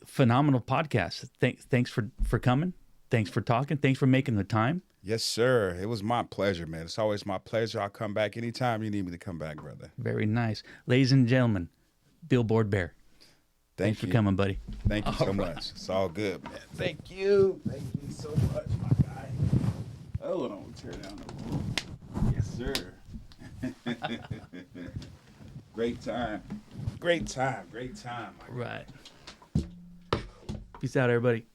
phenomenal podcast. Thanks for coming. Thanks for talking. Thanks for making the time. Yes, sir. It was my pleasure, man. It's always my pleasure. I'll come back anytime you need me to come back, brother. Very nice. Ladies and gentlemen, Billboard Bear. Thanks for coming, buddy. Thank you so much. It's all good, man. Thank you. Thank you so much, my guy. Oh, don't tear down the wall. Yes, sir. Great time. Great time. Great time. Right. Peace out, everybody.